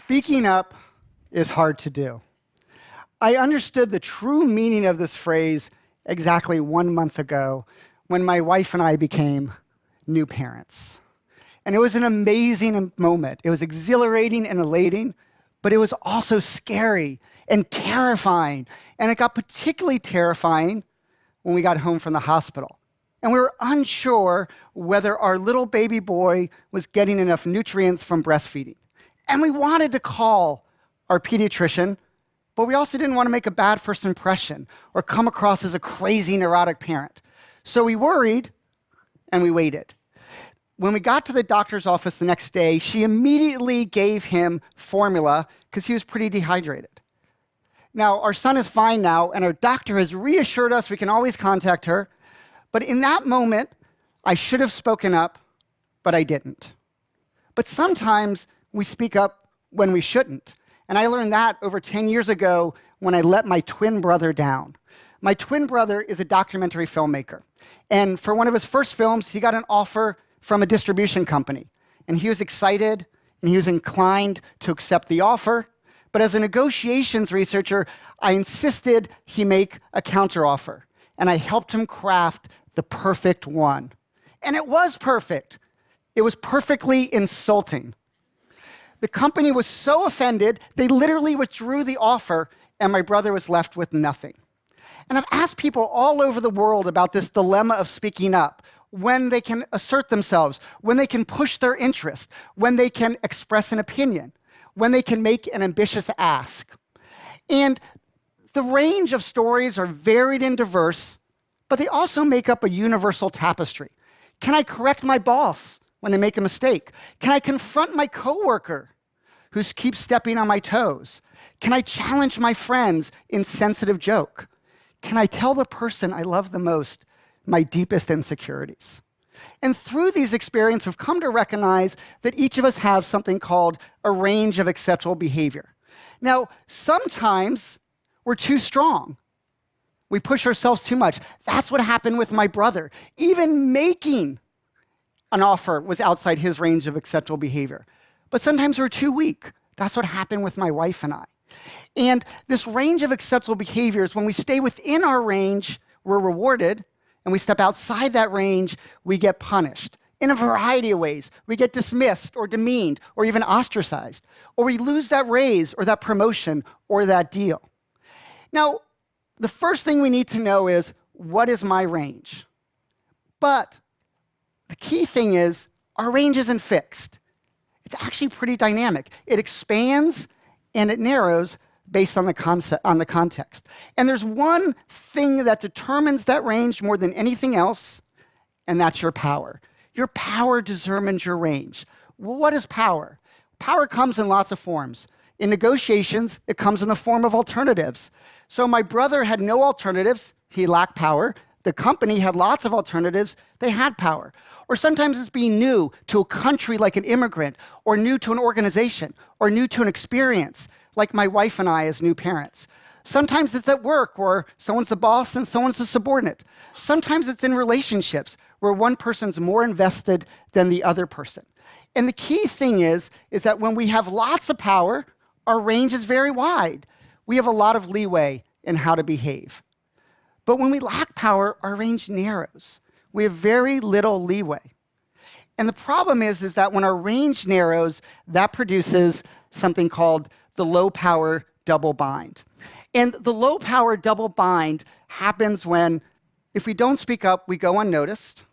Speaking up is hard to do. I understood the true meaning of this phrase exactly 1 month ago when my wife and I became new parents. And it was an amazing moment. It was exhilarating and elating, but it was also scary and terrifying. And it got particularly terrifying when we got home from the hospital. And we were unsure whether our little baby boy was getting enough nutrients from breastfeeding. And we wanted to call our pediatrician, but we also didn't want to make a bad first impression or come across as a crazy neurotic parent. So we worried and we waited. When we got to the doctor's office the next day, she immediately gave him formula because he was pretty dehydrated. Now, our son is fine now, and our doctor has reassured us we can always contact her. But in that moment, I should have spoken up, but I didn't. But sometimes we speak up when we shouldn't. And I learned that over 10 years ago when I let my twin brother down. My twin brother is a documentary filmmaker. And for one of his first films, he got an offer from a distribution company. And he was excited, and he was inclined to accept the offer. But as a negotiations researcher, I insisted he make a counteroffer. And I helped him craft the perfect one. And it was perfect. It was perfectly insulting. The company was so offended, they literally withdrew the offer, and my brother was left with nothing. And I've asked people all over the world about this dilemma of speaking up, when they can assert themselves, when they can push their interest, when they can express an opinion, when they can make an ambitious ask. And the range of stories are varied and diverse, but they also make up a universal tapestry. Can I correct my boss when they make a mistake? Can I confront my coworker who keeps stepping on my toes? Can I challenge my friends in sensitive joke? Can I tell the person I love the most my deepest insecurities? And through these experiences, we've come to recognize that each of us have something called a range of acceptable behavior. Now, sometimes we're too strong. We push ourselves too much. That's what happened with my brother. Even making an offer was outside his range of acceptable behavior. But sometimes we're too weak. That's what happened with my wife and I. And this range of acceptable behaviors, when we stay within our range, we're rewarded, and we step outside that range, we get punished in a variety of ways. We get dismissed or demeaned or even ostracized, or we lose that raise or that promotion or that deal. Now, the first thing we need to know is, what is my range? But the key thing is, our range isn't fixed. It's actually pretty dynamic. It expands and it narrows based on the context. And there's one thing that determines that range more than anything else, and that's your power. Your power determines your range. Well, what is power? Power comes in lots of forms. In negotiations, it comes in the form of alternatives. So my brother had no alternatives. He lacked power. The company had lots of alternatives. They had power. Or sometimes it's being new to a country like an immigrant, or new to an organization, or new to an experience, like my wife and I as new parents. Sometimes it's at work, where someone's the boss and someone's the subordinate. Sometimes it's in relationships, where one person's more invested than the other person. And the key thing is that when we have lots of power, our range is very wide. We have a lot of leeway in how to behave. But when we lack power, our range narrows. We have very little leeway. And the problem is that when our range narrows, that produces something called the low power double bind. And the low power double bind happens when, if we don't speak up, we go unnoticed.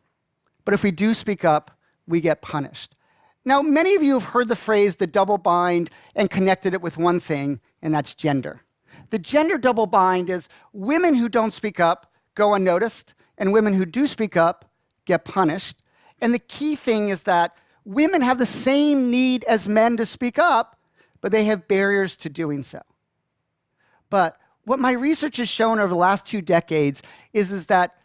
But if we do speak up, we get punished. Now, many of you have heard the phrase the double bind and connected it with one thing, and that's gender. The gender double bind is women who don't speak up go unnoticed, and women who do speak up get punished. And the key thing is that women have the same need as men to speak up, but they have barriers to doing so. But what my research has shown over the last 2 decades is that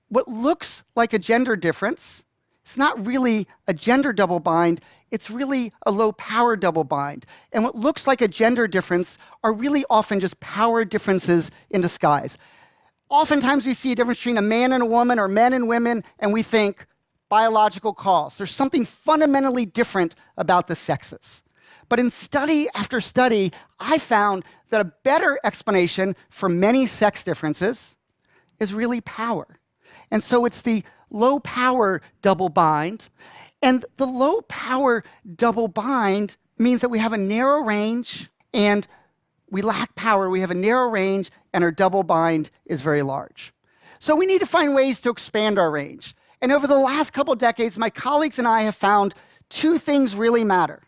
what looks like a gender difference, it's not really a gender double bind, it's really a low power double bind. And what looks like a gender difference are really often just power differences in disguise. Oftentimes we see a difference between a man and a woman or men and women, and we think biological cause. There's something fundamentally different about the sexes. But in study after study, I found that a better explanation for many sex differences is really power. And so it's the low power double bind. And the low power double bind means that we have a narrow range and we lack power. We have a narrow range and our double bind is very large. So we need to find ways to expand our range. And over the last couple of decades, my colleagues and I have found two things really matter.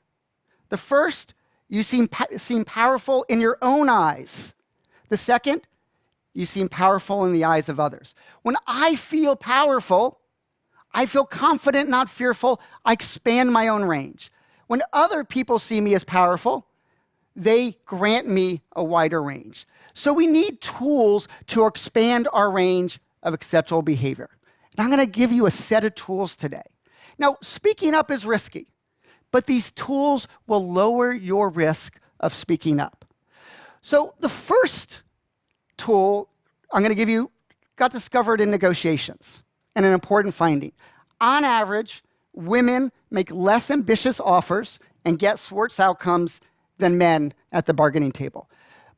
The first, you seem powerful in your own eyes. The second, you seem powerful in the eyes of others. When I feel powerful, I feel confident, not fearful. I expand my own range. When other people see me as powerful, they grant me a wider range. So we need tools to expand our range of acceptable behavior. And I'm going to give you a set of tools today. Now, speaking up is risky, but these tools will lower your risk of speaking up. So the first tool I'm going to give you got discovered in negotiations, and an important finding. On average, women make less ambitious offers and get worse outcomes than men at the bargaining table.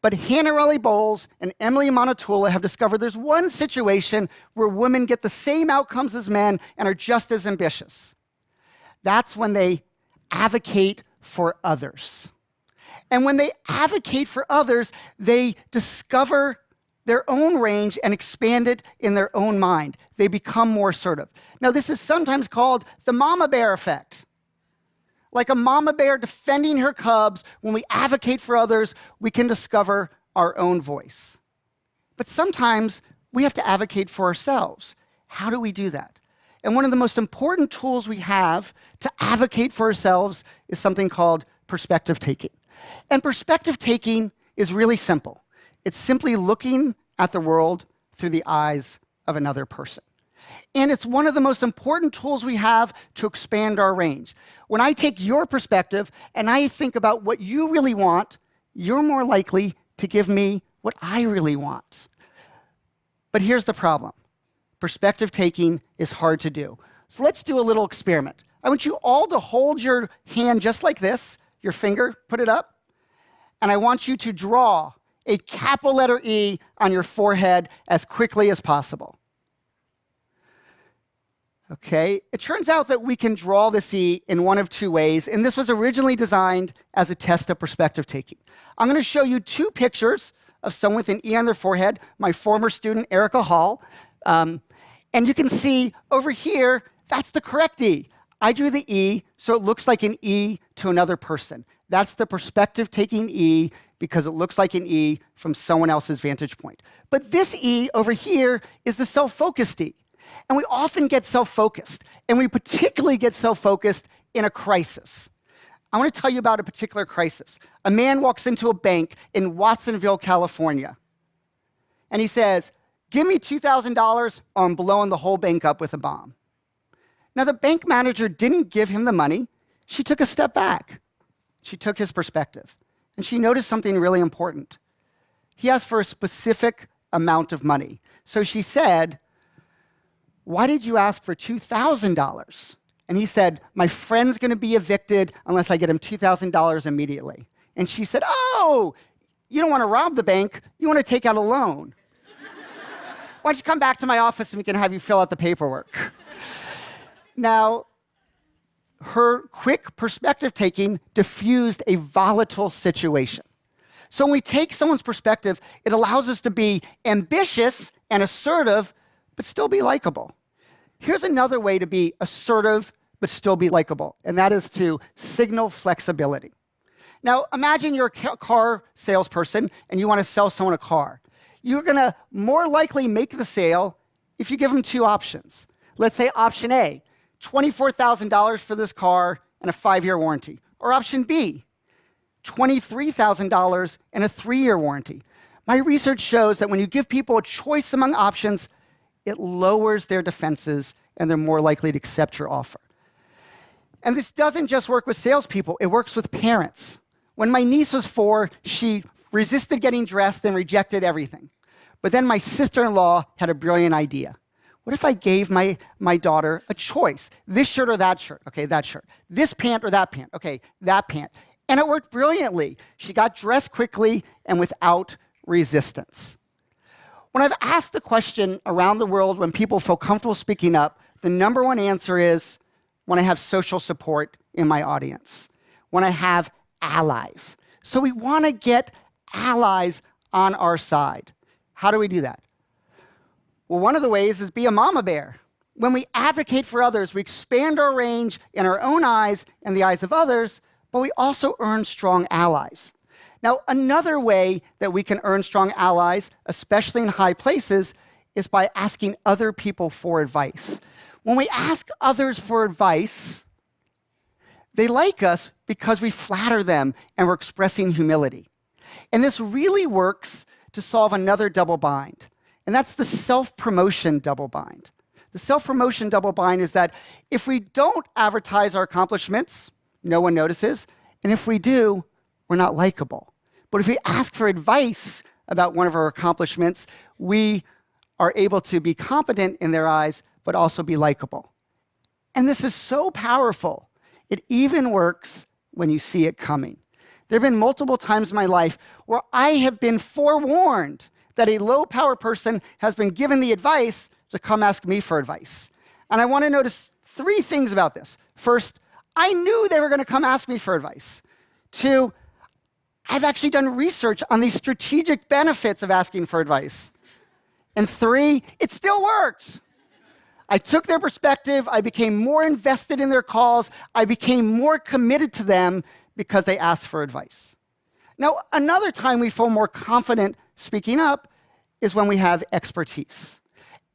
But Hannah Bowles and Emily Monotula have discovered there's one situation where women get the same outcomes as men and are just as ambitious. That's when they advocate for others. And when they advocate for others, they discover their own range and expand it in their own mind. They become more assertive. Now, this is sometimes called the mama bear effect. Like a mama bear defending her cubs, when we advocate for others, we can discover our own voice. But sometimes we have to advocate for ourselves. How do we do that? And one of the most important tools we have to advocate for ourselves is something called perspective taking. And perspective taking is really simple. It's simply looking at the world through the eyes of another person. And it's one of the most important tools we have to expand our range. When I take your perspective and I think about what you really want, you're more likely to give me what I really want. But here's the problem. Perspective taking is hard to do. So let's do a little experiment. I want you all to hold your hand just like this, your finger, put it up, and I want you to draw a capital letter E on your forehead as quickly as possible. Okay, it turns out that we can draw this E in one of two ways, and this was originally designed as a test of perspective taking. I'm going to show you two pictures of someone with an E on their forehead, my former student, Erica Hall. And you can see over here, that's the correct E. I drew the E, so it looks like an E to another person. That's the perspective taking E because it looks like an E from someone else's vantage point. But this E over here is the self-focused E. And we often get self-focused, and we particularly get self-focused in a crisis. I want to tell you about a particular crisis. A man walks into a bank in Watsonville, California, and he says, "Give me $2,000 or I'm blowing the whole bank up with a bomb." Now, the bank manager didn't give him the money. She took a step back. She took his perspective, and she noticed something really important. He asked for a specific amount of money. So she said, "Why did you ask for $2,000? And he said, "My friend's going to be evicted unless I get him $2,000 immediately." And she said, "Oh, you don't want to rob the bank. You want to take out a loan. Why don't you come back to my office and we can have you fill out the paperwork?" Now, her quick perspective taking diffused a volatile situation. So when we take someone's perspective, it allows us to be ambitious and assertive, but still be likable. Here's another way to be assertive, but still be likable, and that is to signal flexibility. Now, imagine you're a car salesperson and you want to sell someone a car. You're going to more likely make the sale if you give them two options. Let's say option A, $24,000 for this car and a 5-year warranty. Or option B, $23,000 and a 3-year warranty. My research shows that when you give people a choice among options, it lowers their defenses and they're more likely to accept your offer. And this doesn't just work with salespeople, it works with parents. When my niece was 4, she resisted getting dressed and rejected everything. But then my sister-in-law had a brilliant idea. What if I gave my daughter a choice? This shirt or that shirt? Okay, that shirt. This pant or that pant? Okay, that pant. And it worked brilliantly. She got dressed quickly and without resistance. When I've asked the question around the world when people feel comfortable speaking up, the number one answer is when I have social support in my audience, when I have allies. So we want to get allies on our side. How do we do that? Well, one of the ways is be a mama bear. When we advocate for others, we expand our range in our own eyes and the eyes of others, but we also earn strong allies. Now, another way that we can earn strong allies, especially in high places, is by asking other people for advice. When we ask others for advice, they like us because we flatter them and we're expressing humility. And this really works to solve another double bind, and that's the self-promotion double bind. The self-promotion double bind is that if we don't advertise our accomplishments, no one notices, and if we do, we're not likable. But if we ask for advice about one of our accomplishments, we are able to be competent in their eyes, but also be likable. And this is so powerful. It even works when you see it coming. There have been multiple times in my life where I have been forewarned that a low-power person has been given the advice to come ask me for advice. And I want to notice 3 things about this. First, I knew they were going to come ask me for advice. 2, I've actually done research on the strategic benefits of asking for advice. And 3, it still worked. I took their perspective, I became more invested in their calls, I became more committed to them because they asked for advice. Now, another time we feel more confident speaking up is when we have expertise.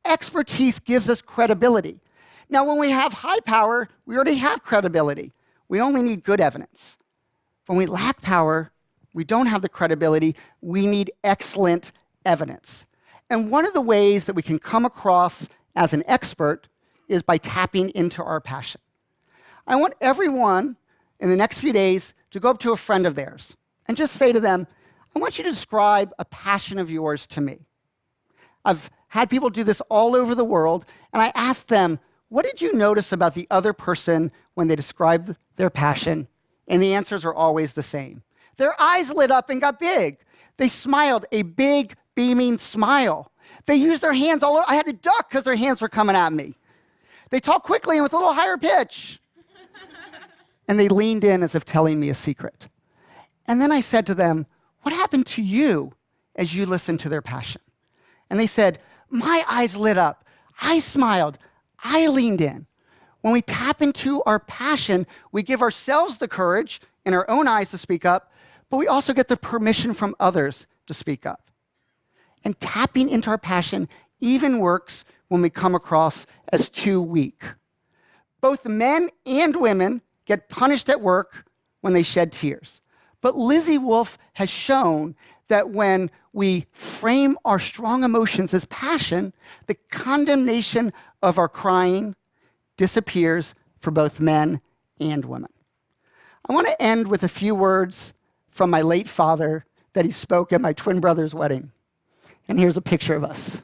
Expertise gives us credibility. Now, when we have high power, we already have credibility. We only need good evidence. When we lack power, we don't have the credibility. We need excellent evidence. And one of the ways that we can come across as an expert is by tapping into our passion. I want everyone in the next few days to go up to a friend of theirs and just say to them, I want you to describe a passion of yours to me. I've had people do this all over the world, and I asked them, what did you notice about the other person when they described their passion? And the answers are always the same. Their eyes lit up and got big. They smiled, a big, beaming smile. They used their hands all over. I had to duck because their hands were coming at me. They talked quickly and with a little higher pitch. And they leaned in as if telling me a secret. And then I said to them, what happened to you as you listened to their passion? And they said, my eyes lit up. I smiled. I leaned in. When we tap into our passion, we give ourselves the courage in our own eyes to speak up, but we also get the permission from others to speak up. And tapping into our passion even works when we come across as too weak. Both men and women get punished at work when they shed tears. But Lizzie Wolfe has shown that when we frame our strong emotions as passion, the condemnation of our crying disappears for both men and women. I want to end with a few words from my late father that he spoke at my twin brother's wedding. And here's a picture of us.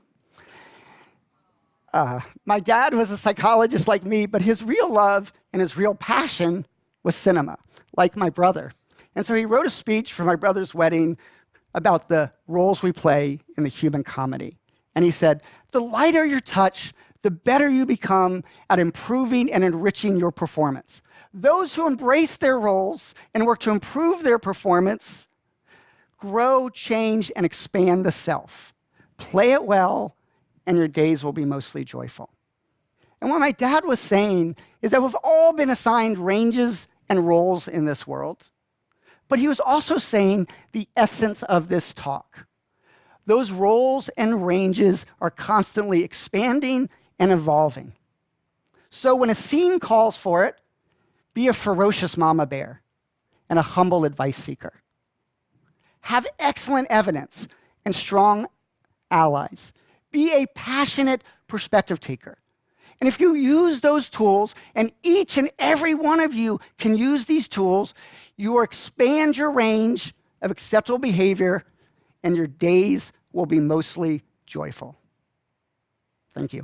My dad was a psychologist like me, but his real love and his real passion was cinema, like my brother. And so he wrote a speech for my brother's wedding about the roles we play in the human comedy. And he said, the lighter your touch, the better you become at improving and enriching your performance. Those who embrace their roles and work to improve their performance grow, change, and expand the self. Play it well, and your days will be mostly joyful. And what my dad was saying is that we've all been assigned ranges and roles in this world. But he was also saying the essence of this talk. Those roles and ranges are constantly expanding and evolving. So when a scene calls for it, be a ferocious mama bear and a humble advice seeker. Have excellent evidence and strong allies. Be a passionate perspective taker. And if you use those tools, and each and every one of you can use these tools, you will expand your range of acceptable behavior, and your days will be mostly joyful. Thank you.